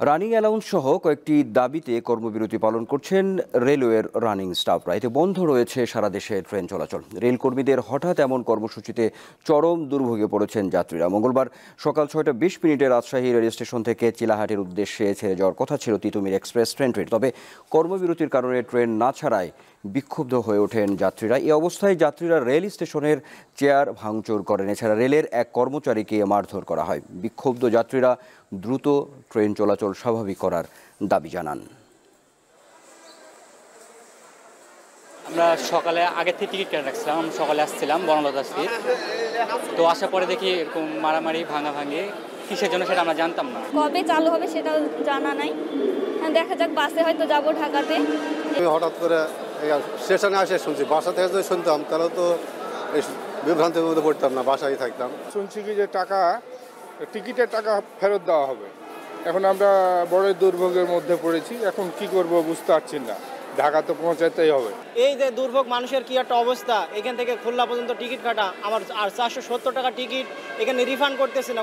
Running allowance সহ কয়েকটি দাবিতে কর্মবিরতি পালন করছেন রেলওয়ের রানিং স্টাফরা। এতে বন্ধ রয়েছে সারা দেশে ট্রেন চলাচল। রেল কর্মীদের হঠাৎ এমন কর্মসূচিতে চরম দুর্ভোগে পড়েছেন যাত্রীরা। মঙ্গলবার সকাল 6টা 20 মিনিটে রাজশাহী রেল স্টেশন থেকে চিলাহাটের উদ্দেশ্যে ছেড়ে যাওয়ার কথা ছিল তিতুমির এক্সপ্রেস ট্রেনটি। তবে কর্মবিরতির কারণে ট্রেন না ছাড়ায় বিক্ষুব্ধ হয়ে ওঠেন যাত্রীরা। এই অবস্থায় যাত্রীরা রেল স্টেশনের চেয়ার ভাঙচুর করেন। এছাড়া রেলের এক কর্মচারীকে মারধর করা হয়। বিক্ষুব্ধ যাত্রীরা দ্রুত ট্রেন চলাচল স্বাভাবিক করার দাবি জানান। আমরা সকালে আগে থেকে টিকিট কেটে রাখছিলাম। আমরা সকালে আসছিলাম বনলতা স্ট্রিট, তো আসার পরে দেখি এরকম মারামারি ভাঙাভাঙি, কিসের জন্য সেটা আমরা জানতাম না। কবে চালু হবে সেটাও জানা নাই। দেখা যাক, বাসে হয়তো যাব ঢাকাতে। হঠাৎ করে স্টেশনে আসে শুনছি, বাসা থেকে যদি শুনতাম তাহলে তো এই বিভ্রান্তির মধ্যে পড়তাম না, বাসায় থাকতাম। শুনছি কি যে টিকিটের টাকা ফেরত দেওয়া হবে। এখন আমরা বড় দুর্ভোগের মধ্যে পড়েছি। এখন কি করব বুঝতে পারছি না। ঢাকা তো পৌঁছাতেই হবে। এই যে দুর্ভোগ, মানুষের কি একটা অবস্থা, এখান থেকে খুলনা পর্যন্ত টিকিট কাটা, আমার আর 470 টাকা টিকিট এখানে রিফান্ড করতেছে না।